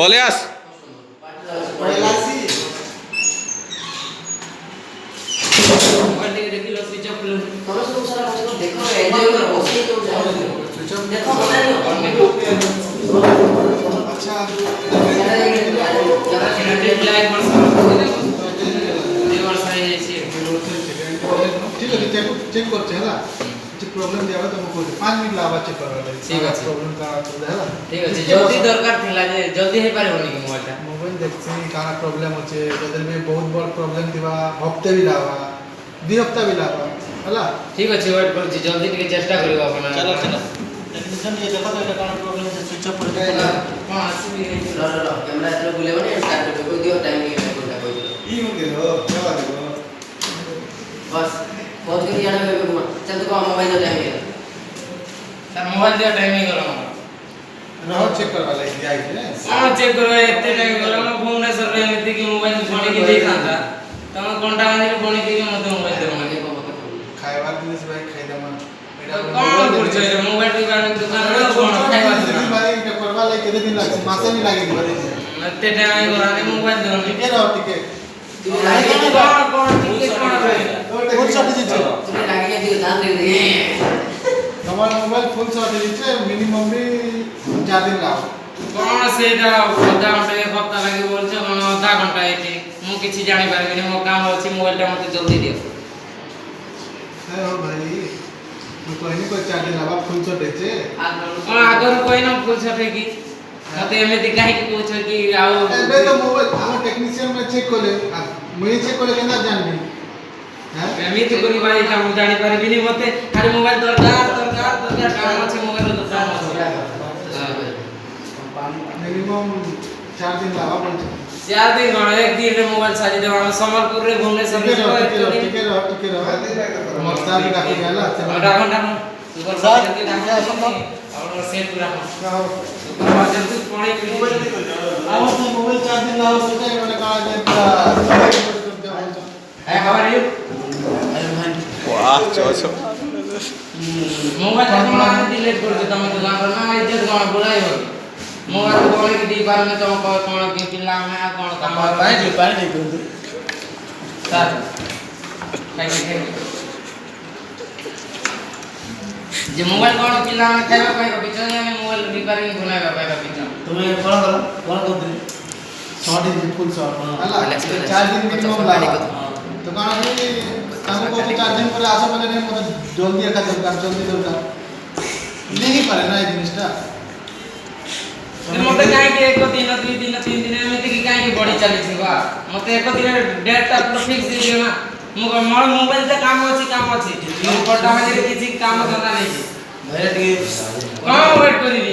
পলিয়াস ঠিক আছে চেক করছে হ্যাঁ কিছু প্রবলেম দিবা তোমাকে 5 মিনিট লাগবা চেক করবা ঠিক আছে প্রবলেম কা হ্যাঁ ঠিক আছে জলদি দরকার থিলা যে জলদি হে পারিবো নি মোবাইলটা মোবাইল দেখছি কানা প্রবলেম আছে যদি भी बहुत बड़ प्रॉब्लम दिवा हफ्ते भी लावा 2 हफ्ता भी लावा हला ठीक আছে ওয়েট করছি জলদি টিকে চেষ্টা করিব আপনা চলো চলো टेक्नीशियन ये देखो तो এটা কানা प्रॉब्लम है स्विच ऑफ पड़ गया हां আসবি ক্যামেরা এত বুলেবো নি স্টার্ট করব কই দিও টাইম নিয়ে কোনটা কই দিও ई हो गेलो केवा देबो बस बहुत कर जाना बेबे को चल तो मोबाइल दे टाइम है सर मोबाइल दे टाइम ही गलो ना चेक करवा ले दिया है हां चेक करवा एते टाइम गलो मैं भुवनेश्वर रे एते की मोबाइल फोन की देई थांता तम कोनटा माने फोन की मते मोबाइल दे माने को मते खाइबा दिस भाई खाइ दमा कोन करछ रे मोबाइल दुकान दुकान रे कोन खाइबा भाई ये करवा ले केते दिन लागे मासे भी लागे दिबा एते टाइम गलो मोबाइल दे टिके रहो टिके फुल शॉट दीजिए हमारा मोबाइल फुल शॉट दीजिए मिनिमम भी 4 दिन लाओ कौन सेटा आधा घंटा एक हफ्ता लगे बोलछे कोन आधा घंटा एटी मु किछि जानि पारबिनी मो काम अछि मोबाइल टा मते जल्दी दियो है हो भाई मैं कहनी को 4 दिन लावा फुल शॉट देचे कोन आगर कोइ न फुल शॉट है की मते एमे काहे की कहछ की आउ एबे तो मोबाइल हम टेक्नीशियन में चेक कोले मुई चेक कोले केना जानबी हैं एमिति करी भाई काम जानि पारबिनी मते खाली मोबाइल दरकार काम अछि मोबाइल दरकार अछि मिनिमम 4 दिन लावा बोलछे 4 दिन गण एक दिन रे मोबाइल साजी देवा हम संबलपुर रे भुवनेश्वर रे टिके रहो मक्ता भी डाकी गेला आधा घंटा सुपर बाजार के काम और सेट पूरा सुपर बाजार से पड़े आओ तो मोबाइल 4 दिन लाओ सोचे मैंने कहा जे है हाउ आर यू वाह चलो मोबाइल को माने डिलीट कर दे तमे दुकान पर ना इज्जत कोन बुलाई हो मोबाइल को बोले कि दी बार में तुम कोन के पिल्ला में कोन काम पानी कर दे सर खाई जे मोबाइल कोन पिल्ला में खाइबा पाई को बिचन में मोबाइल रिपेयरिंग बनाइबा पाई को बिचन तुम्हें कोन कर they shot is full shot हला 4 दिन मिनिमम लागे तो काना भी ताको को 4 दिन पर आसो बोले नहीं मत जल्दी एका दरकार नहीं पारे ना ए जिनिसटा मते काहे के एक दिन 2 दिन 3 दिन एमिति की काहे के बड़ी चली छी बा मते एक दिन डेट ता फिक्स दे दियो ना मोर मोबाइल से काम अछि पटा में किछि काम धंधा नहीं छी भैया टी हां वेट करिबी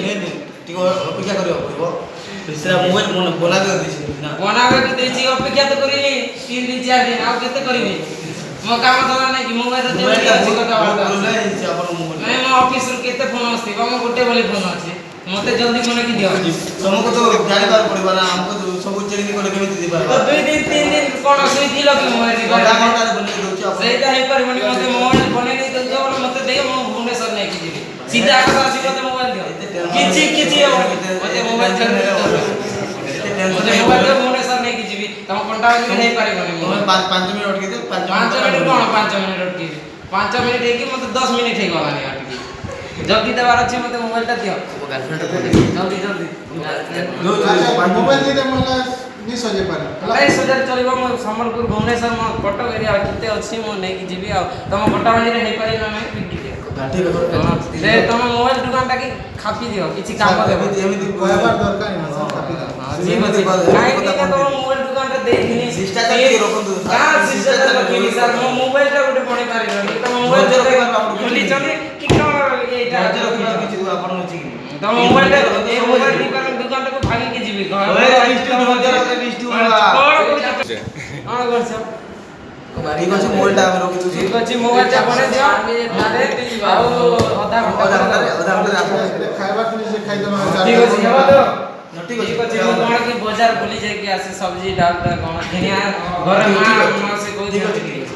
टी अपेक्षा करियो पड़बो दूसरा मोबाइल मन बोला के देछि ना बनावे के देछि अपेक्षा तो करिनी 3 दिन 4 दिन आ केते करिबी मो काम धंधा नहीं कि मोबाइल रे अछि कथा वार्ता नहीं मो ऑफिस रे केते फोन आस्ती बा मो गोटे बोली फोन अछि मते जल्दी कोने की दियो तुमको तो जानि बार पड़बा ना हमको तो सब चेक करे केमिति दि पारबा तो 2 दिन 3 दिन कोन सुई दिलो कि मोबाइल आधा घंटा रे बने दोछि अपन सेटा हे परबनी मते मोबाइल बने नहीं तो जो मते देयो मो भुवनेश्वर नहीं की जीवी सीधा आके आसी मते मोबाइल दियो किछि मते मोबाइल जल्दी मते मोबाइल दे भुवनेश्वर नहीं की जीवी तम कांटेक्ट में नहीं पारिबनी मोबाइल 5 मिनट अटके दे 5 मिनट कोन 5 मिनट अटकी 5 मिनट हेकी मते 10 मिनट हे गलानी अटकी जल्दी देवार अछि मते मोबाइल ता दियो जल्दी मोबाइल दे दे मला 20000 पारे 20000 चलिबो म संबलपुर भुवनेश्वर म कटक एरिया किते अछि म नै कि जीवी आ तम कटा बाजी रे नै पारि ना नै पिक दियो घाटी रे से तम मोबाइल दुकान ता की खापी दियो किछि काम देबो एमिति कोइबार दरकार नै सब खापी दा ठीक अछि काहे कि तम मोबाइल दुकान ता देखिनी शिष्टाचार के रखंतु का शिष्टाचार रखिनी सर मो मोबाइल ता गुटे पणी पारि ना तम मोबाइल खुली चली कि कोन एटा किछि आपन अछि कि तम मोबाइल ता ए मोबाइल दुकान ता को भागी के जीवी घर ओए 20 हां करछ ठीक अछि मोबाइल ता हम रखि दउ ठीक अछि मोबाइल ता बने दियो मारे आउ आधा घंटा खाइबा कि से खाइ दमा ठीक अछि हेबा तो ठीक अछि मो कोन की बाजार बुली जाय के आसे सब्जी डाल ता कोन धनिया घर मां से कोइ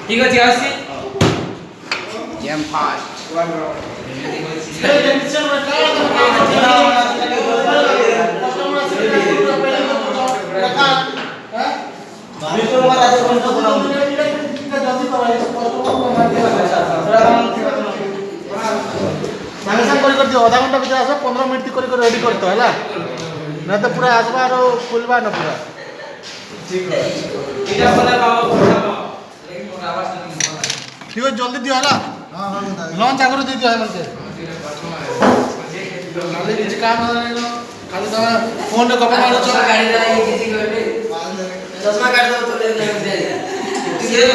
ठीक अछि आसी गेम फास्ट टेंशन में का मोबाइल आज बंद कर बोला जल्दी करो सागे सागे कर दियो आधा घंटा भीतर आसो 15 मिनट कर रेडी कर तो हैला ना तो पूरा आसबा और फुलबा ना पूरा ठीक है इधर बोला बाबा लेकिन मोर आवाज नहीं ठीक है जल्दी दियो हैला हां हां लॉन्च आगरो दे दियो है मनके नाले किछ काम नहीं नो खाली तो फोन रे कपड़ा मारो गाड़ी रे किसी को चश्मा काट दो तो ले ले